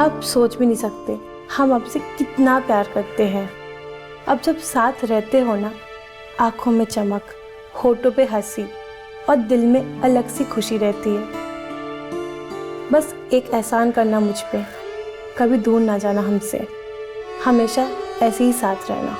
आप सोच भी नहीं सकते हम आपसे कितना प्यार करते हैं। अब जब साथ रहते हो ना, आंखों में चमक, होठों पे हंसी और दिल में अलग सी खुशी रहती है। बस एक एहसान करना मुझ पे, कभी दूर ना जाना हमसे, हमेशा ऐसे ही साथ रहना।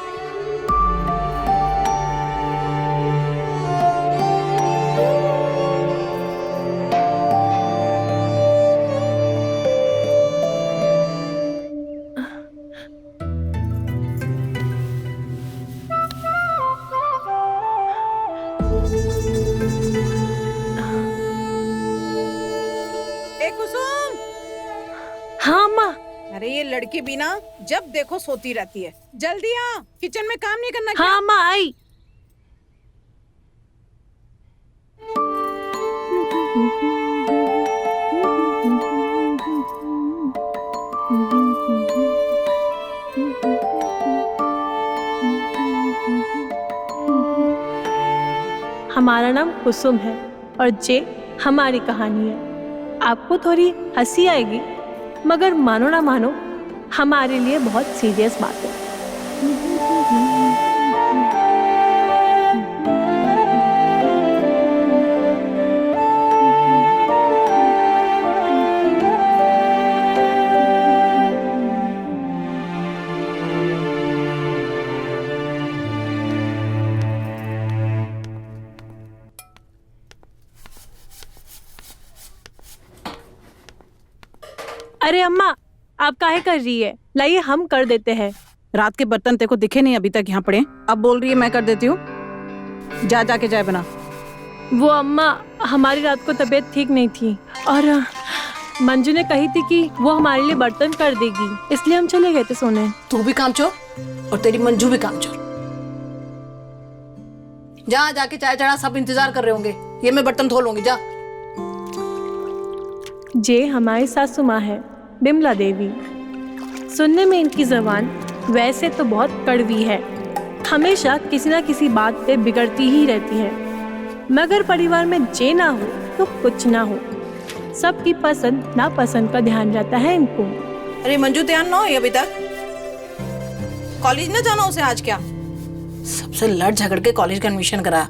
ए कुसुम। हाँ अम्मा। अरे ये लड़की भी ना जब देखो सोती रहती है। जल्दी आ, किचन में काम नहीं करना हाँ अम्मा आई। हमारा नाम कुसुम है और ये हमारी कहानी है। आपको थोड़ी हंसी आएगी, मगर मानो ना मानो हमारे लिए बहुत सीरियस बात है। अरे अम्मा, आप काहे कर रही है? लाइए हम कर देते हैं। रात के बर्तन तेको दिखे नहीं अभी तक यहाँ पड़े, अब बोल रही है मैं कर देती हूँ। जाके चाय बना। वो अम्मा, हमारी रात को तबीयत ठीक नहीं थी और मंजू ने कही थी कि वो हमारे लिए बर्तन कर देगी, इसलिए हम चले गए थे सोने। तू भी कामचोर और तेरी मंजू भी कामचोर। जा जाके चाय चढ़ा, सब इंतजार कर रहे होंगे। ये मैं बर्तन धो लूंगी, जा। जे हमारी सासू माँ है, बिमला देवी। सुनने में इनकी जबान वैसे तो बहुत कड़वी है, हमेशा किसी ना किसी बात पे बिगड़ती ही रहती है, मगर परिवार में जे ना हो तो कुछ ना हो। सबकी पसंद नापसंद का ध्यान रहता है इनको। अरे मंजू तैयार ना हो अभी तक? कॉलेज न जाना उसे आज? क्या सबसे लड़ झगड़ के कॉलेज का एडमिशन करा,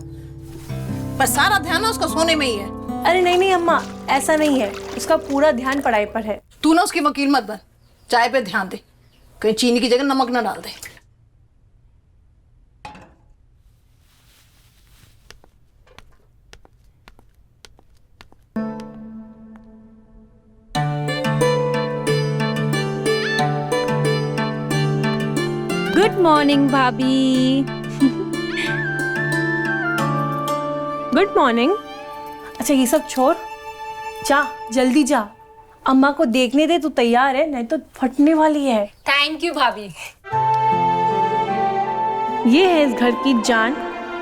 पर सारा ध्यान ना उसका सोने में ही है। अरे नहीं नहीं अम्मा, ऐसा नहीं है, उसका पूरा ध्यान पढ़ाई पर है। तू ना उसकी वकील मत बन, चाय पे ध्यान दे, कहीं चीनी की जगह नमक ना डाल दे। गुड मॉर्निंग भाभी। Good morning. अच्छा ये सब छोड़, जा जल्दी जा, अम्मा को देखने दे। तू तैयार है, नहीं तो फटने वाली है। थैंक यू भाभी। ये है इस घर की जान,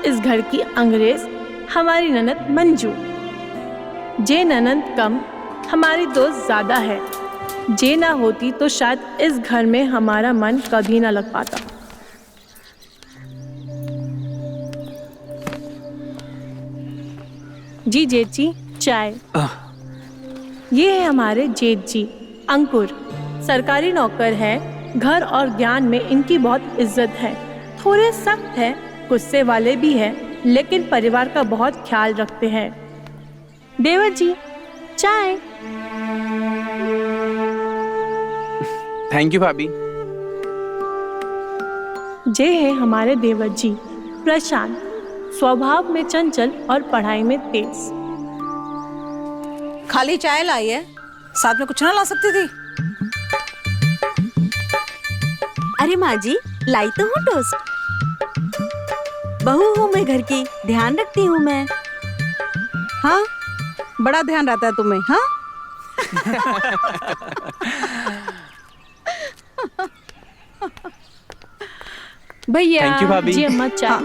इस घर की अंग्रेज, हमारी ननद मंजू। जे ननद कम, हमारी दोस्त ज्यादा है। जे ना होती तो शायद इस घर में हमारा मन कभी ना लग पाता। जी जेठ जी, चाय। ये है हमारे जेठ जी, अंकुर। सरकारी नौकर है, घर और ज्ञान में इनकी बहुत इज्जत है। थोड़े सख्त है, गुस्से वाले भी हैं, लेकिन परिवार का बहुत ख्याल रखते हैं। देवर जी, चाय। थैंक यू भाभी। ये है हमारे देवर जी, प्रशांत। स्वभाव में चंचल और पढ़ाई में तेज। खाली चाय लाई है, साथ में कुछ ना ला सकती थी? अरे माँ जी, लाई तो हूँ टोस्ट। बहू हूँ मैं घर की, ध्यान रखती हूँ मैं। हाँ, बड़ा ध्यान रहता है तुम्हें। हाँ भैया। थैंक यू भाभी। जी अम्मा, चाय। हाँ।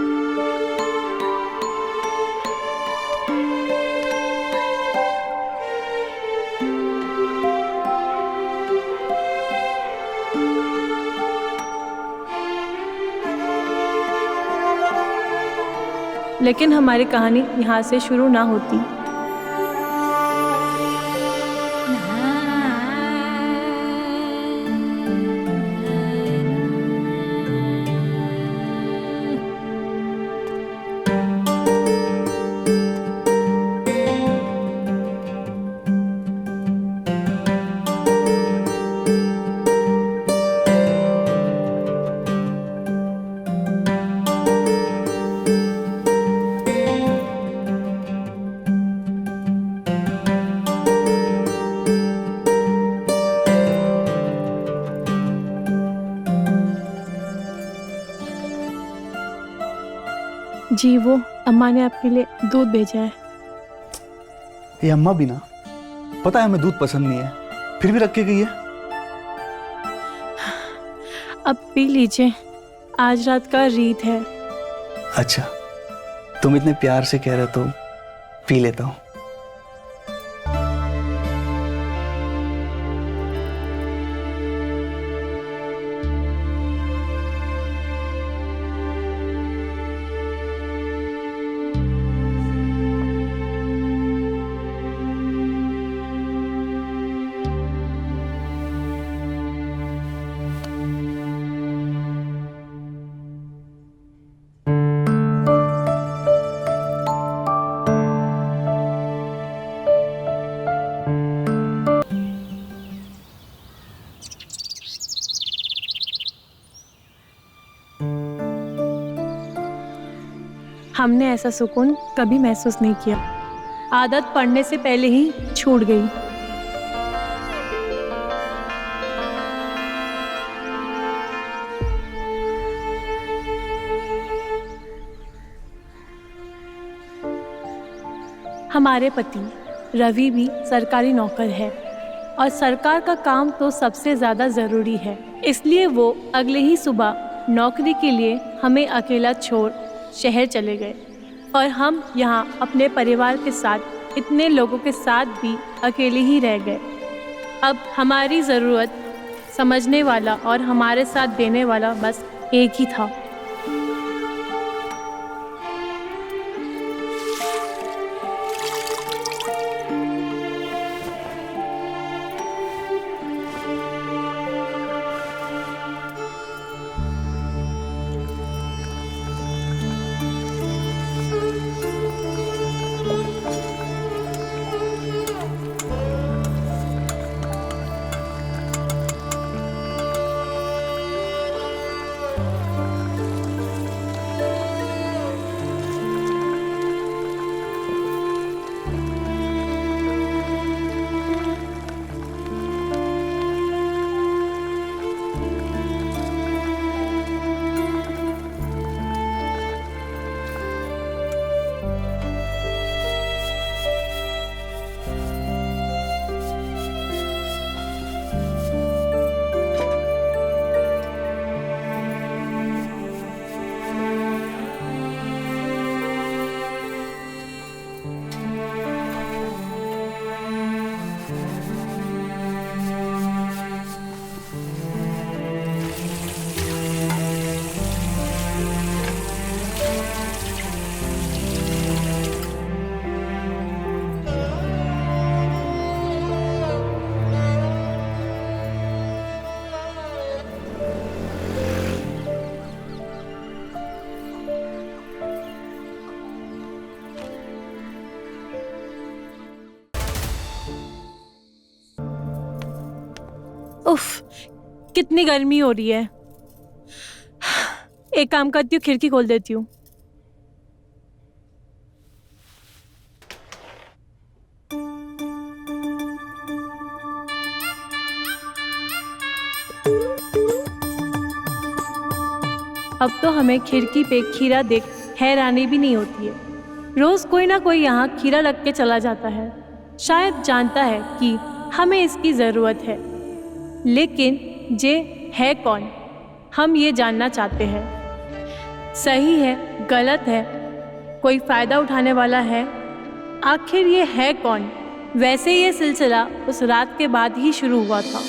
लेकिन हमारी कहानी यहाँ से शुरू ना होती। जी वो अम्मा ने आपके लिए दूध भेजा है। ये अम्मा भी ना, पता है हमें दूध पसंद नहीं है, फिर भी रख के गई है। अब पी लीजिए, आज रात का रीत है। अच्छा, तुम इतने प्यार से कह रहे हो तो पी लेता हूँ। हमने ऐसा सुकून कभी महसूस नहीं किया। आदत पड़ने से पहले ही छूट गई। हमारे पति रवि भी सरकारी नौकर है और सरकार का काम तो सबसे ज़्यादा ज़रूरी है, इसलिए वो अगले ही सुबह नौकरी के लिए हमें अकेला छोड़ शहर चले गए और हम यहाँ अपने परिवार के साथ इतने लोगों के साथ भी अकेले ही रह गए। अब हमारी ज़रूरत समझने वाला और हमारे साथ देने वाला बस एक ही था। उफ, कितनी गर्मी हो रही है। एक काम करती हूँ, खिड़की खोल देती हूँ। अब तो हमें खिड़की पे खीरा देख हैरानी भी नहीं होती है। रोज कोई ना कोई यहाँ खीरा रख के चला जाता है, शायद जानता है कि हमें इसकी ज़रूरत है। लेकिन ये है कौन, हम ये जानना चाहते हैं। सही है, गलत है, कोई फ़ायदा उठाने वाला है, आखिर ये है कौन। वैसे ये सिलसिला उस रात के बाद ही शुरू हुआ था।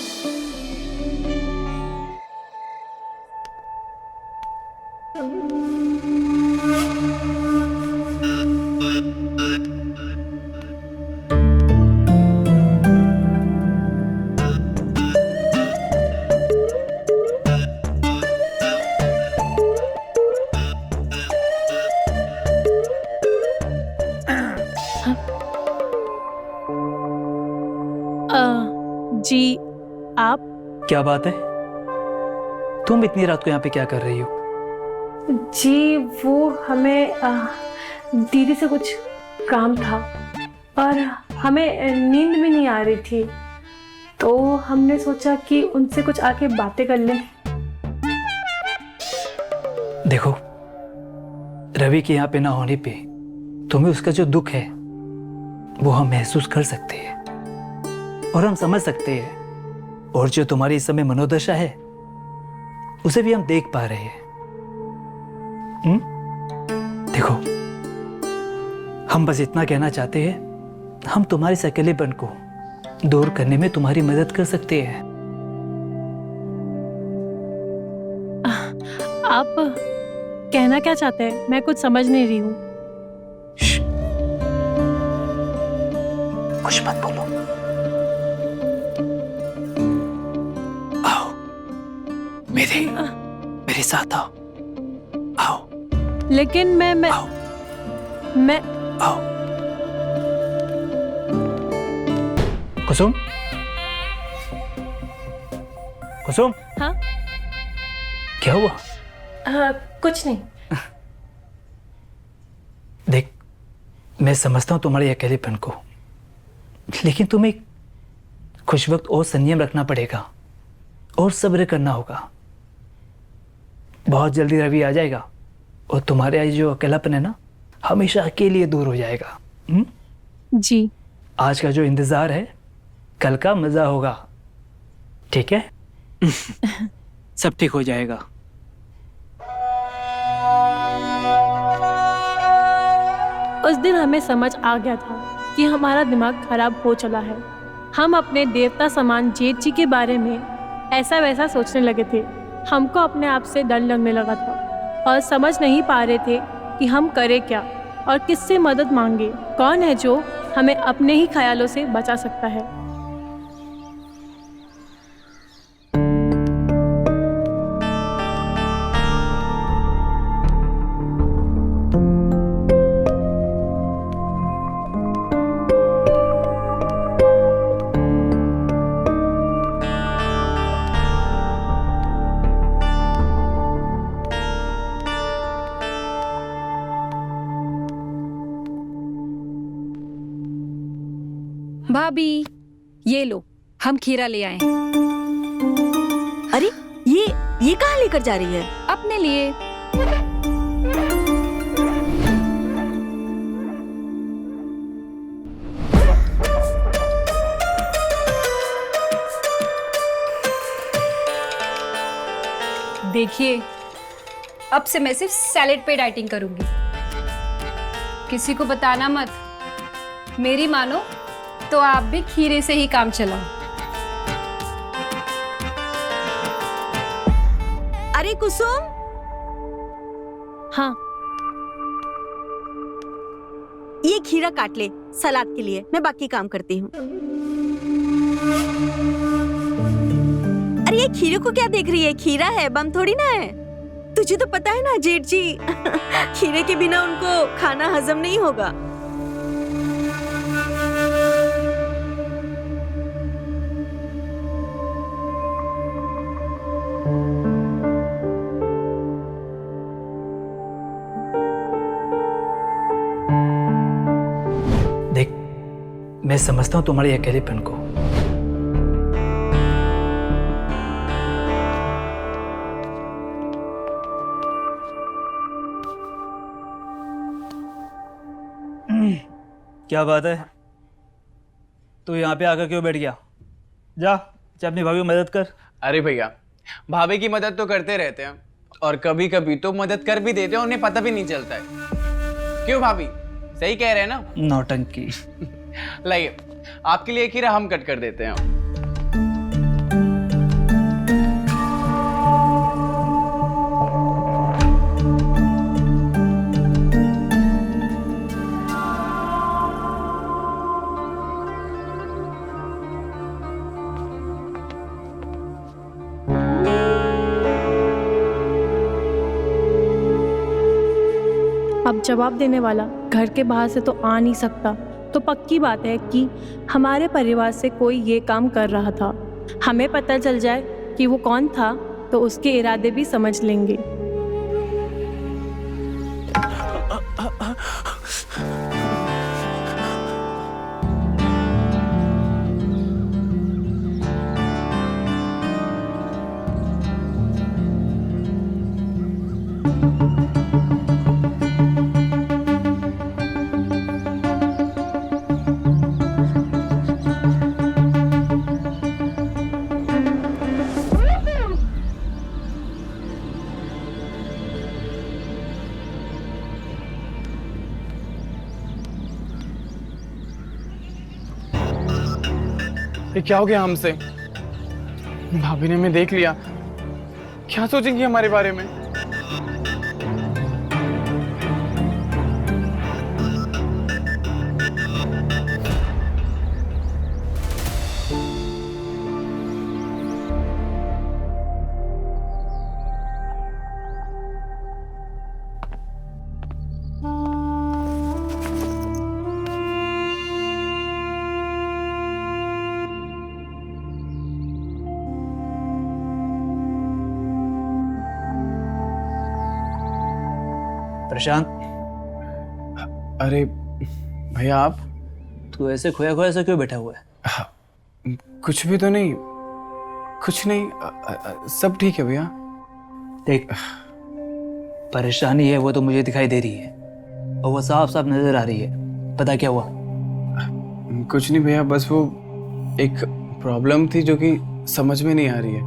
जी आप? क्या बात है, तुम इतनी रात को यहाँ पे क्या कर रही हो? जी वो हमें दीदी से कुछ काम था और हमें नींद भी नहीं आ रही थी, तो हमने सोचा कि उनसे कुछ आके बातें कर लें। देखो, रवि के यहाँ पे ना होने पे तुम्हें उसका जो दुख है वो हम महसूस कर सकते हैं और हम समझ सकते हैं, और जो तुम्हारी इस समय मनोदशा है उसे भी हम देख पा रहे हैं। देखो, हम बस इतना कहना चाहते हैं, हम तुम्हारे इस अकेलेपन को दूर करने में तुम्हारी मदद कर सकते हैं। आप कहना क्या चाहते हैं? मैं कुछ समझ नहीं रही हूँ। कुछ मत बोलो। आओ, मेरे साथ आओ। आओ। लेकिन मैं आओ। मैं आओ। कुसुम, कुसुम, हाँ? क्या हुआ? कुछ नहीं। देख, मैं समझता हूं तुम्हारे अकेलेपन को, लेकिन तुम्हें कुछ वक्त और संयम रखना पड़ेगा और सब्र करना होगा। बहुत जल्दी रवि आ जाएगा और तुम्हारे जो अकेलापन है ना, हमेशा के लिए दूर हो जाएगा। जी। आज का जो इंतजार है, कल का मजा होगा। ठीक है? सब ठीक हो जाएगा। उस दिन हमें समझ आ गया था कि हमारा दिमाग खराब हो चला है। हम अपने देवता समान जेठ जी के बारे में ऐसा वैसा सोचने लगे थे। हमको अपने आप से डर लगने लगा था और समझ नहीं पा रहे थे कि हम करें क्या और किससे मदद मांगे। कौन है जो हमें अपने ही ख्यालों से बचा सकता है। भाभी, ये लो, हम खीरा ले आए हैं। अरे ये कहाँ लेकर जा रही है? अपने लिए। देखिए, अब से मैं सिर्फ सैलेड पे डाइटिंग करूंगी। किसी को बताना मत। मेरी मानो तो आप भी खीरे से ही काम चलाओ। अरे कुसुम, हाँ, ये खीरा काट ले सलाद के लिए, मैं बाकी काम करती हूँ। अरे ये खीरे को क्या देख रही है? खीरा है, बम थोड़ी ना है। तुझे तो पता है ना जेठ जी, खीरे के बिना उनको खाना हजम नहीं होगा। देख, मैं समझता हूं तुम्हारे अकेलेपन को, क्या बात है? तू यहाँ पे आकर क्यों बैठ गया? जा अपनी भाभी की मदद कर। अरे भैया, भाभी की मदद तो करते रहते हैं और कभी कभी तो मदद कर भी देते हैं, उन्हें पता भी नहीं चलता है। क्यों भाभी, सही कह रहे हैं ना? नौटंकी। लाइए, आपके लिए खीरा हम कट कर देते हैं। अब जवाब देने वाला घर के बाहर से तो आ नहीं सकता, तो पक्की बात है कि हमारे परिवार से कोई ये काम कर रहा था। हमें पता चल जाए कि वो कौन था तो उसके इरादे भी समझ लेंगे। ये क्या हो गया हमसे? भाभी ने हमें देख लिया, क्या सोचेंगी हमारे बारे में? प्रशांत, अरे भैया आप? तू ऐसे खोया खोया सा क्यों बैठा हुआ है? कुछ भी तो नहीं, कुछ नहीं, सब ठीक है भैया। देख, परेशानी है वो तो मुझे दिखाई दे रही है और वो साफ साफ नजर आ रही है। पता क्या हुआ? कुछ नहीं भैया, बस वो एक प्रॉब्लम थी जो कि समझ में नहीं आ रही है।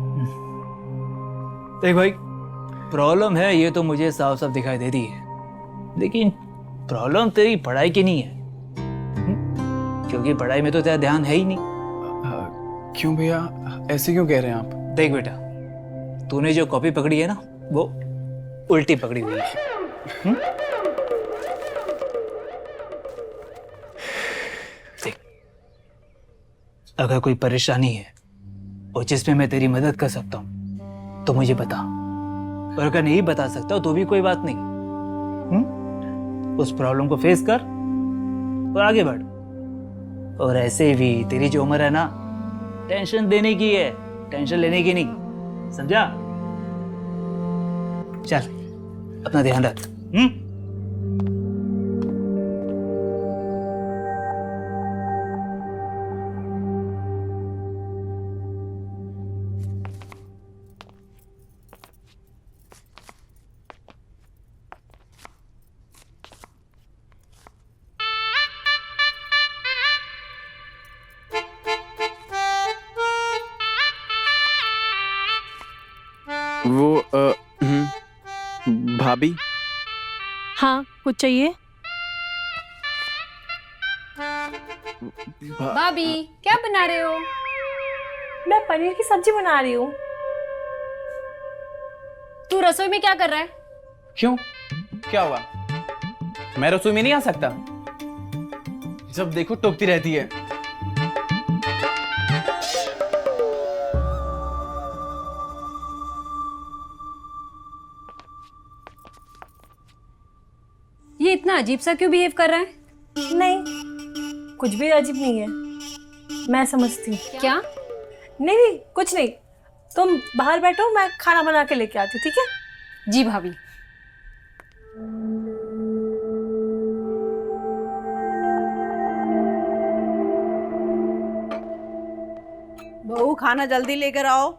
देख भाई, प्रॉब्लम है ये तो मुझे साफ साफ दिखाई दे रही है, लेकिन प्रॉब्लम तेरी पढ़ाई की नहीं है। क्योंकि पढ़ाई में तो तेरा ध्यान है ही नहीं। क्यों भैया, ऐसे क्यों कह रहे हैं आप? देख बेटा, तूने जो कॉपी पकड़ी है ना, वो उल्टी पकड़ी हुई है। देख, अगर कोई परेशानी है और जिसमें मैं तेरी मदद कर सकता हूं तो मुझे बता, और अगर नहीं बता सकता तो भी कोई बात नहीं। उस प्रॉब्लम को फेस कर और आगे बढ़। और ऐसे भी तेरी जो उम्र है ना, टेंशन देने की है, टेंशन लेने की नहीं, समझा? चल, अपना ध्यान रख। वो भाभी, हाँ, कुछ चाहिए? भाभी क्या बना रहे हो? मैं पनीर की सब्जी बना रही हूँ। तू रसोई में क्या कर रहा है? क्यों, क्या हुआ? मैं रसोई में नहीं आ सकता? जब देखो टोकती रहती है। ये इतना अजीब सा क्यों बिहेव कर रहा है? नहीं, कुछ भी अजीब नहीं है, मैं समझती हूँ। क्या? नहीं नहीं, कुछ नहीं। तुम बाहर बैठो, मैं खाना बना के लेके आती हूँ, ठीक है? जी भाभी। बहू खाना जल्दी लेकर आओ।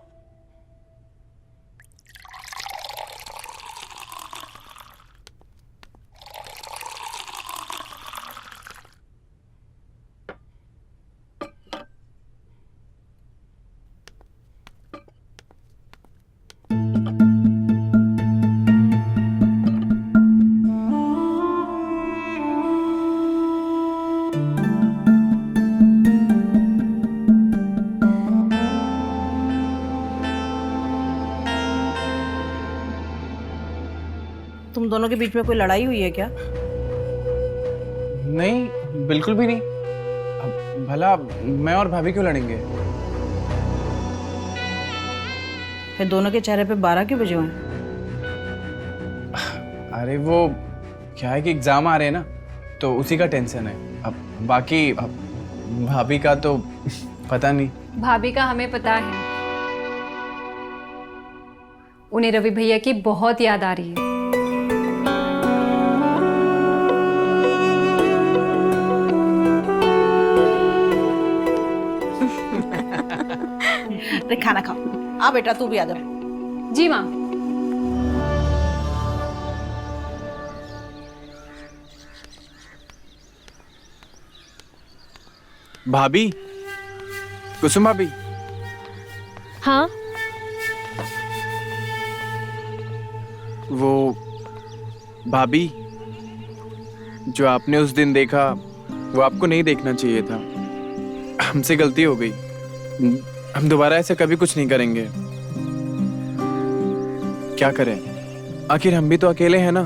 तुम दोनों के बीच में कोई लड़ाई हुई है क्या? नहीं, बिल्कुल भी नहीं। अब भला मैं और भाभी क्यों लड़ेंगे? फिर दोनों के चेहरे पे 12 क्यों बजे हुए? अरे वो क्या है कि एग्जाम आ रहे हैं ना, तो उसी का टेंशन है। अब बाकी भाभी का तो पता नहीं। भाभी का हमें पता है, उन्हें रवि भैया की बहुत याद आ रही है। अरे खाना खाओ। आ बेटा, तू भी आ जा। जी माँ। भाभी, कुसुम भाभी। हाँ, वो भाभी, जो आपने उस दिन देखा वो आपको नहीं देखना चाहिए था। हमसे गलती हो गई। हम दोबारा ऐसे कभी कुछ नहीं करेंगे। क्या करें, आखिर हम भी तो अकेले हैं ना।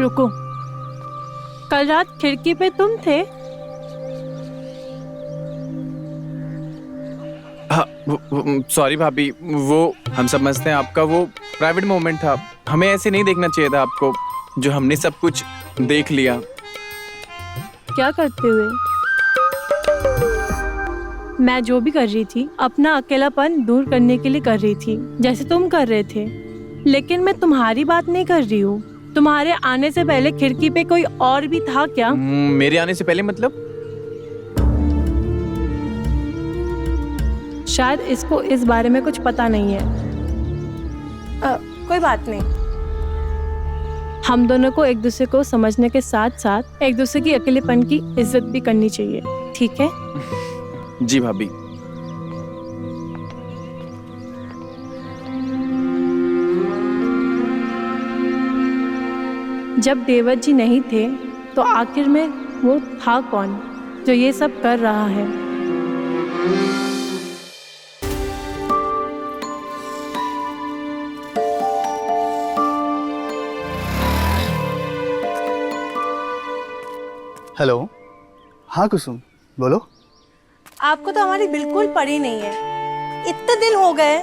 रुको, कल रात खिड़की पे तुम थे? हाँ, सॉरी भाभी, वो हम समझते हैं आपका वो प्राइवेट मोमेंट था। हमें ऐसे नहीं देखना चाहिए था आपको, जो हमने सब कुछ देख लिया। क्या करते हुए? मैं जो भी कर रही थी अपना अकेलापन दूर करने के लिए कर रही थी, जैसे तुम कर रहे थे। लेकिन मैं तुम्हारी बात नहीं कर रही हूँ। तुम्हारे आने से पहले खिड़की पे कोई और भी था क्या? मेरे आने से पहले मतलब? शायद इसको इस बारे में कुछ पता नहीं है। कोई बात नहीं। हम दोनों को एक दूसरे को समझने के साथ साथ एक दूसरे की अकेलेपन की इज्जत भी करनी चाहिए, ठीक है? जी भाभी। जब देवत जी नहीं थे तो आखिर में वो था कौन जो ये सब कर रहा है? हेलो, हाँ कुसुम, बोलो। आपको तो हमारी बिल्कुल पड़ी नहीं है। इतने दिन हो गए,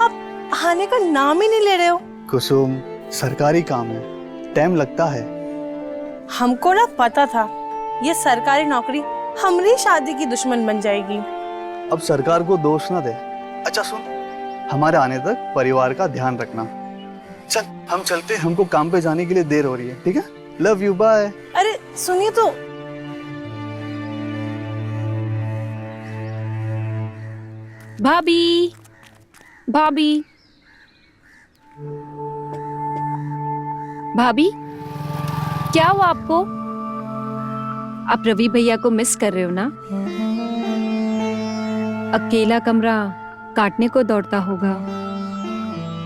आप आने का नाम ही नहीं ले रहे हो। कुसुम, सरकारी काम है, टाइम लगता है। हमको ना पता था ये सरकारी नौकरी हमारी शादी की दुश्मन बन जाएगी। अब सरकार को दोष ना दे। अच्छा सुन, हमारे आने तक परिवार का ध्यान रखना। चल हम चलते, हमको काम पे जाने के लिए देर हो रही है, ठीक है? Love you, bye. अरे सुनिए तो, भाभी, भाभी, भाभी, क्या हुआ आपको? आप रवि भैया को मिस कर रहे हो ना? अकेला कमरा काटने को दौड़ता होगा,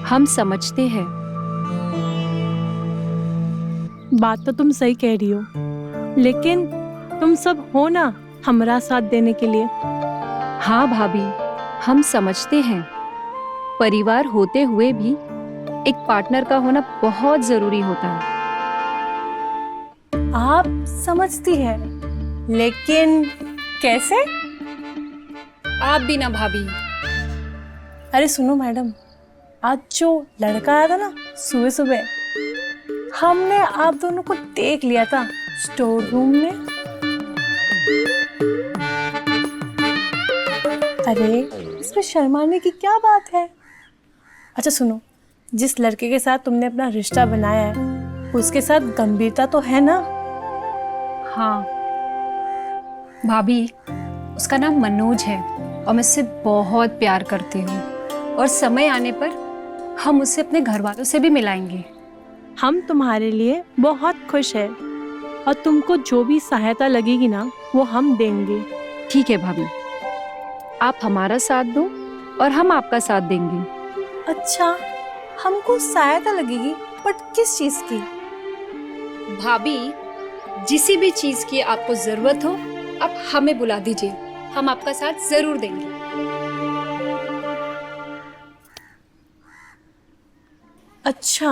हम समझते हैं। बात तो तुम सही कह रही हो, लेकिन तुम सब हो ना हमारा साथ देने के लिए। हाँ भाभी, हम समझते हैं। परिवार होते हुए भी एक पार्टनर का होना बहुत जरूरी होता है। आप समझती है, लेकिन कैसे? आप भी ना भाभी। अरे सुनो मैडम, आज जो लड़का आया था ना सुबह सुबह, हमने आप दोनों को देख लिया था स्टोर रूम में। अरे इसमें शर्माने की क्या बात है? अच्छा सुनो, जिस लड़के के साथ तुमने अपना रिश्ता बनाया है उसके साथ गंभीरता तो है ना? हाँ भाभी, उसका नाम मनोज है और मैं उससे बहुत प्यार करती हूँ, और समय आने पर हम उसे अपने घर वालों से भी मिलाएंगे। हम तुम्हारे लिए बहुत खुश है और तुमको जो भी सहायता लगेगी ना वो हम देंगे। ठीक है भाभी, आप हमारा साथ दो और हम आपका साथ देंगे। अच्छा, हमको सहायता लगेगी, बट किस चीज की? भाभी, जिसी भी चीज की आपको जरूरत हो आप हमें बुला दीजिए, हम आपका साथ जरूर देंगे। अच्छा,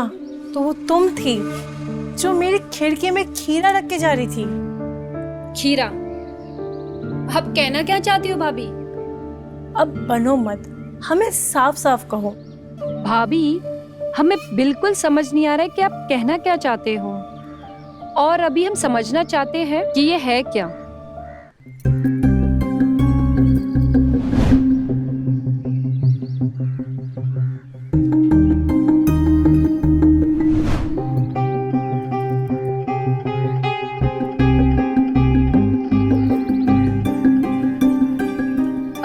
तो वो तुम थी जो मेरी खिड़की में खीरा रख के जा रही थी? खीरा? आप कहना क्या चाहती हो भाभी? अब बनो मत, हमें साफ साफ कहो। भाभी, हमें बिल्कुल समझ नहीं आ रहा है कि आप कहना क्या चाहते हो, और अभी हम समझना चाहते हैं कि ये है क्या।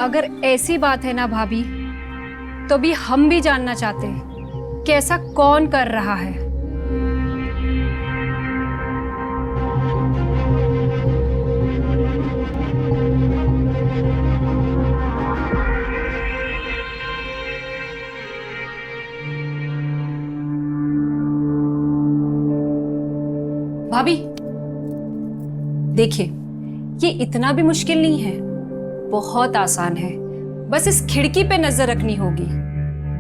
अगर ऐसी बात है ना भाभी, तो भी हम भी जानना चाहते हैं कि ऐसा कौन कर रहा है। भाभी देखिए, ये इतना भी मुश्किल नहीं है, बहुत आसान है। बस इस खिड़की पे नजर रखनी होगी,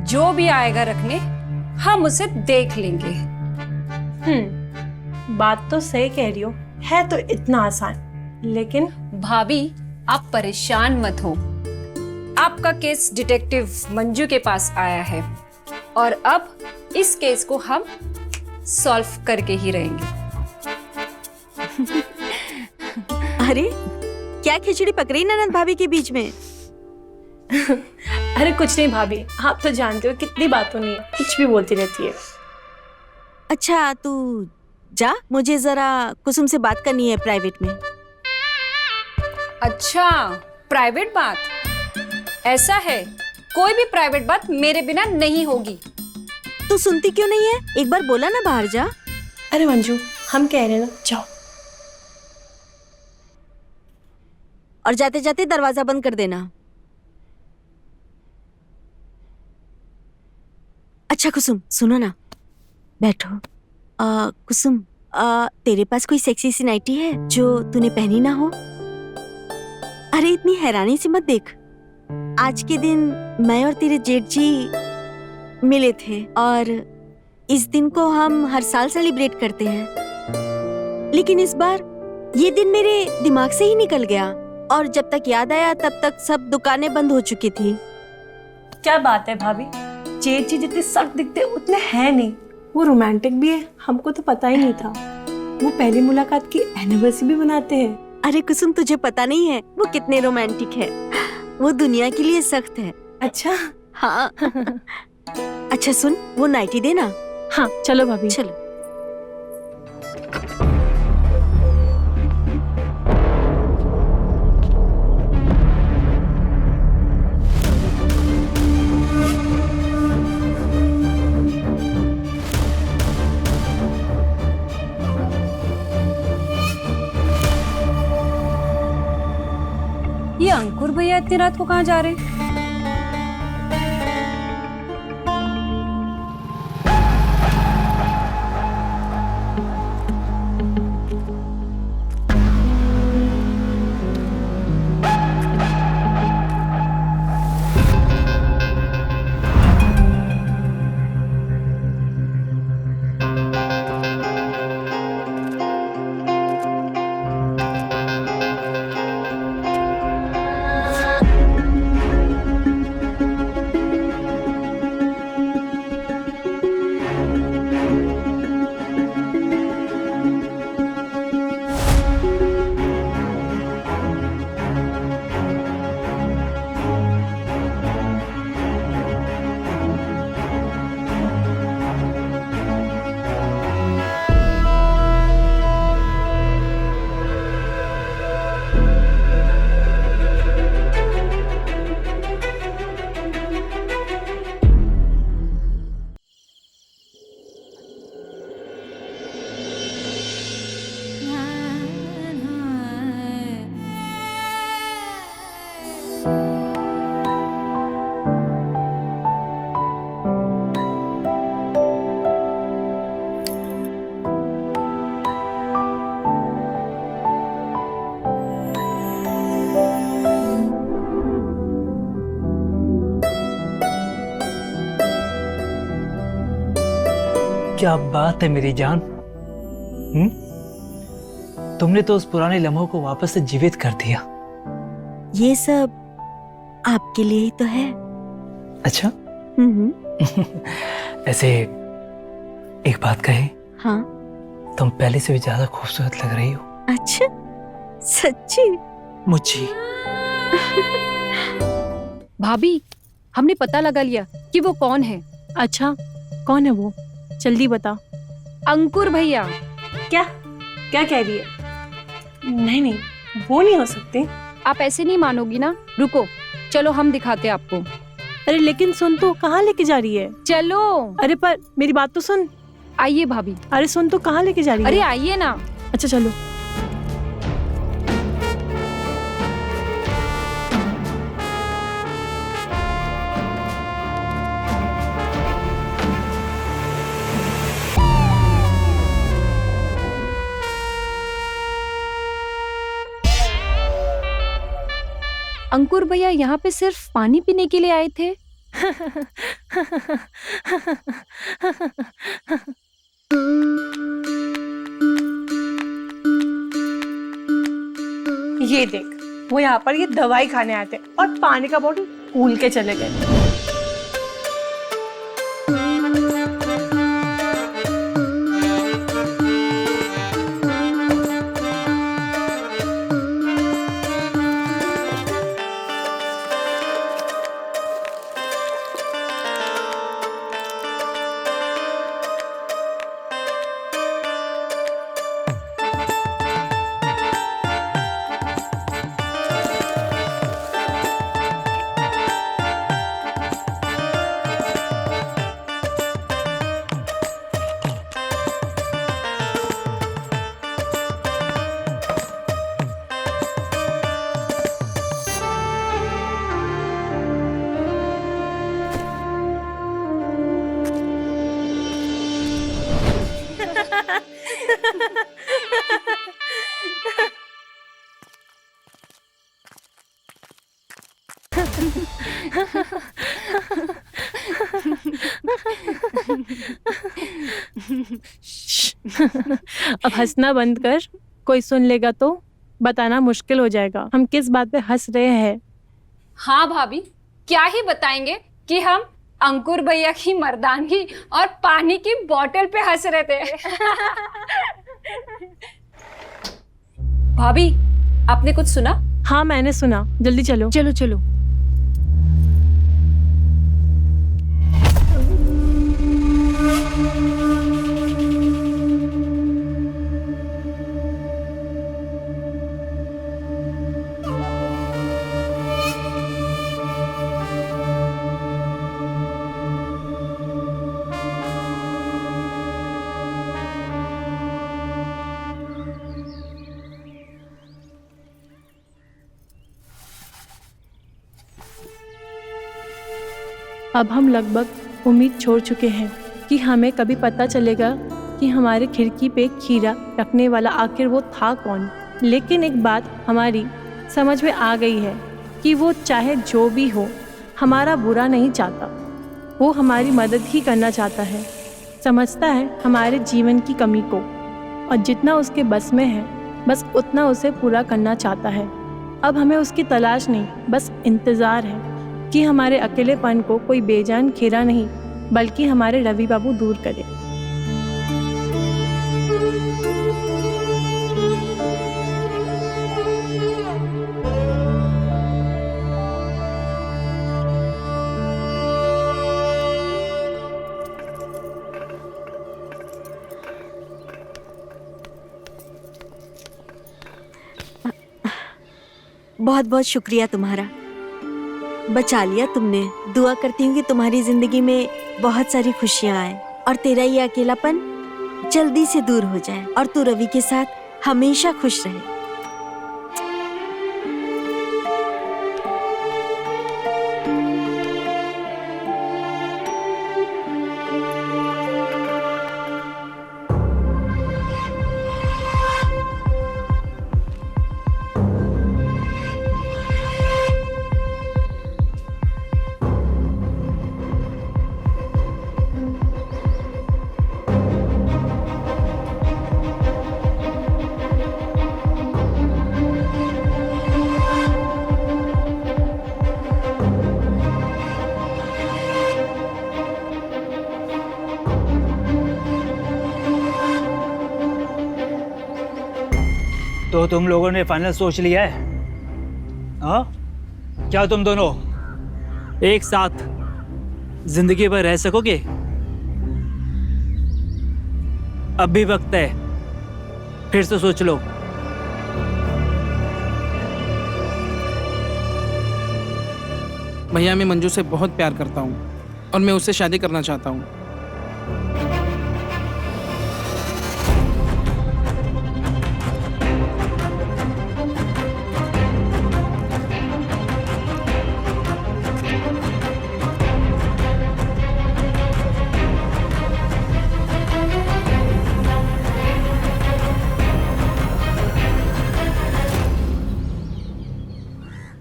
जो भी आएगा रखने हम उसे देख लेंगे। बात तो सही कह रही हो, है तो इतना आसान, लेकिन भाभी आप परेशान मत हो, आपका केस डिटेक्टिव मंजू के पास आया है और अब इस केस को हम सॉल्व करके ही रहेंगे। अरे क्या खिचड़ी पक रही ननद भाभी के बीच में? अरे कुछ नहीं भाभी, आप तो जानते हो कितनी बातों नहीं है, कुछ भी बोलती रहती है। अच्छा तू जा, मुझे जरा कुसुम से बात करनी है प्राइवेट में। अच्छा प्राइवेट बात, ऐसा है कोई भी प्राइवेट बात मेरे बिना नहीं होगी। तू सुनती क्यों नहीं है? एक बार बोला ना बाहर जा। अरे मंजू, हम कह रहे हैं ना, जाओ। और जाते जाते दरवाजा बंद कर देना। अच्छा कुसुम सुनो ना, बैठो। कुसुम, तेरे पास कोई सेक्सी सी नाइटी है जो तूने पहनी ना हो? अरे इतनी हैरानी से मत देख, आज के दिन मैं और तेरे जेठ जी मिले थे और इस दिन को हम हर साल सेलिब्रेट करते हैं, लेकिन इस बार ये दिन मेरे दिमाग से ही निकल गया और जब तक याद आया तब तक सब दुकानें बंद हो चुकी थी। क्या बात है भाभी, जेठ जी जितने सख्त दिखते उतने हैं नहीं, वो रोमांटिक भी है, हमको तो पता ही नहीं था। वो पहली मुलाकात की एनिवर्सरी भी मनाते हैं। अरे कुसुम तुझे पता नहीं है वो कितने रोमांटिक है, वो दुनिया के लिए सख्त है। अच्छा हाँ। अच्छा सुन, वो नाइटी देना। हाँ चलो भाभी। चलो। ये अंकुर भैया इतनी रात को कहाँ जा रहे हैं? क्या बात है मेरी जान। तुमने तो उस पुराने लम्हों को वापस से जीवित कर दिया। ये सब आपके लिए ही तो है। अच्छा। ऐसे एक बात कहे, हाँ। तुम पहले से भी ज्यादा खूबसूरत लग रही हो। अच्छा सच्ची? मुझे भाभी हमने पता लगा लिया कि वो कौन है। अच्छा कौन है वो, जल्दी बता। अंकुर भैया। क्या क्या कह रही है? नहीं नहीं, वो नहीं हो सकते। आप ऐसे नहीं मानोगी ना, रुको चलो हम दिखाते हैं आपको। अरे लेकिन सुन, तो कहाँ लेके जा रही है? चलो। अरे पर मेरी बात तो सुन। आइए भाभी। अरे सुन, तो कहाँ लेके जा रही है? अरे आइए ना। अच्छा चलो। अंकुर भैया यहाँ पे सिर्फ पानी पीने के लिए आए थे? ये देख, वो यहाँ पर ये दवाई खाने आते और पानी का बॉटल भूल के चले गए। अब हंसना बंद कर, कोई सुन लेगा तो बताना मुश्किल हो जाएगा हम किस बात पे हंस रहे हैं। हाँ भाभी, क्या ही बताएंगे कि हम अंकुर भैया की मर्दानगी और पानी की बोतल पे हंस रहे थे। भाभी, आपने कुछ सुना? हाँ मैंने सुना, जल्दी चलो। चलो चलो। अब हम लगभग उम्मीद छोड़ चुके हैं कि हमें कभी पता चलेगा कि हमारे खिड़की पे खीरा रखने वाला आखिर वो था कौन। लेकिन एक बात हमारी समझ में आ गई है कि वो चाहे जो भी हो हमारा बुरा नहीं चाहता, वो हमारी मदद ही करना चाहता है। समझता है हमारे जीवन की कमी को और जितना उसके बस में है बस उतना उसे पूरा करना चाहता है। अब हमें उसकी तलाश नहीं, बस इंतज़ार है कि हमारे अकेलेपन को कोई बेजान खीरा नहीं बल्कि हमारे रवि बाबू दूर करे। बहुत बहुत शुक्रिया तुम्हारा, बचा लिया तुमने। दुआ करती हूँ कि तुम्हारी जिंदगी में बहुत सारी खुशियाँ आए और तेरा ये अकेलापन जल्दी से दूर हो जाए और तू रवि के साथ हमेशा खुश रहे। तो तुम लोगों ने फाइनल सोच लिया है? हाँ, क्या तुम दोनों एक साथ जिंदगी भर रह सकोगे? अब भी वक्त है, फिर से सोच लो। भैया, मैं मंजू से बहुत प्यार करता हूँ और मैं उससे शादी करना चाहता हूँ।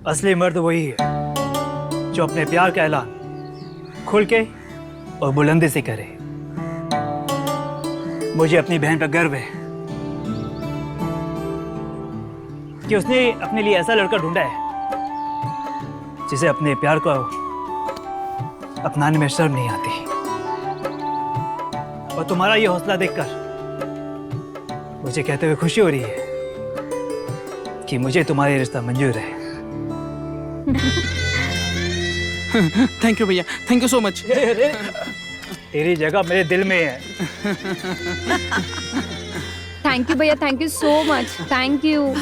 असली मर्द वही है जो अपने प्यार का ऐलान खुल के और बुलंदी से करे। मुझे अपनी बहन पर गर्व है कि उसने अपने लिए ऐसा लड़का ढूंढा है जिसे अपने प्यार को अपनाने में शर्म नहीं आती। और तुम्हारा ये हौसला देखकर मुझे कहते हुए खुशी हो रही है कि मुझे तुम्हारा रिश्ता मंजूर है। थैंक यू भैया, थैंक यू सो मच। तेरी जगह मेरे दिल में है। थैंक यू भैया, thank you so much, thank you.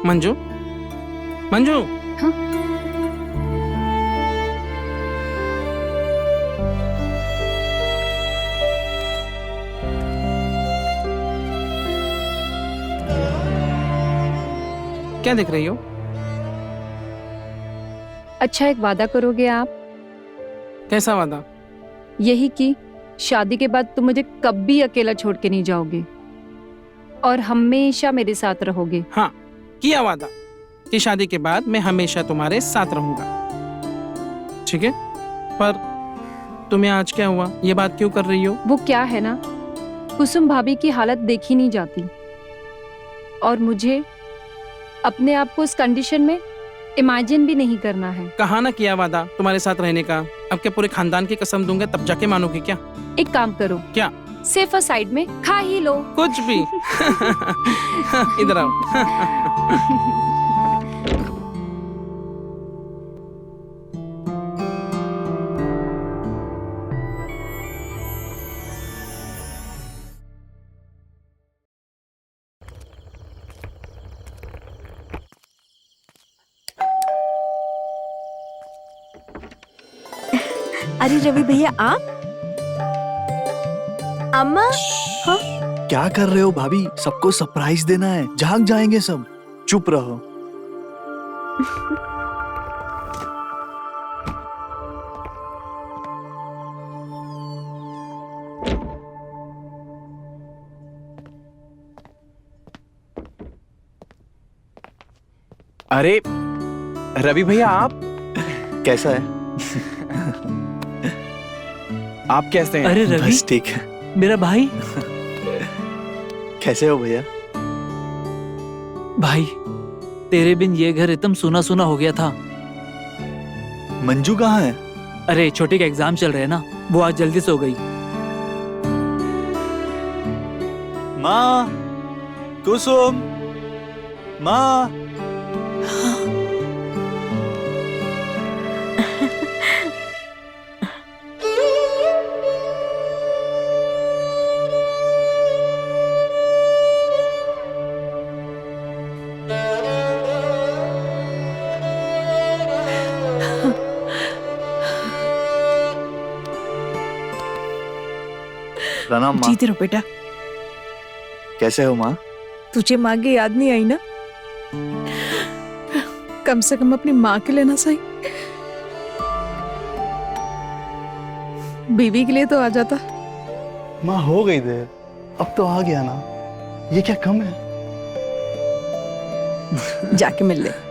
Manju, Manju. हाँ? क्या देख रही हो? अच्छा, एक वादा करोगे आप? कैसा वादा? यही कि शादी के बाद तुम मुझे कभी अकेला छोड़ के नहीं जाओगे और हमेशा मेरे साथ रहोगे। हाँ, किया वादा कि शादी के बाद मैं हमेशा तुम्हारे साथ रहूंगा। ठीक है, पर तुम्हें आज क्या हुआ? ये बात क्यों कर रही हो? वो क्या है ना, कुसुम भाभी की हालत देखी नहीं जाती और मुझे अपने आप को उस कंडीशन में इमेजिन भी नहीं करना है। कहा ना किया वादा तुम्हारे साथ रहने का। अब क्या पूरे खानदान की कसम दूंगा तब जाके मानोगे क्या? एक काम करो। क्या? सेफर साइड में खा ही लो। कुछ भी। इधर आओ। अरे रवि भैया, आप? अम्मा? हाँ? क्या कर रहे हो भाभी? सबको सरप्राइज देना है, जाग जाएंगे सब। चुप रहो। अरे रवि भैया, आप कैसा है? आप कैसे हैं? अरे रवि, बस ठीक है। मेरा भाई। कैसे हो भैया? भाई, तेरे बिन ये घर एकदम सूना सूना हो गया था। मंजू कहाँ है? अरे छोटी का एग्जाम चल रहे हैं ना, वो आज जल्दी सो गई। माँ, कुसुम, माँ। प्रणाम माँ। जीते रहो बेटा। कैसे हो माँ? तुझे माँ की याद नहीं आई ना? कम से कम अपनी माँ के लिए ना सही, बीवी के लिए तो आ जाता। माँ हो गई देर, अब तो आ गया ना, ये क्या कम है? जाके मिल ले।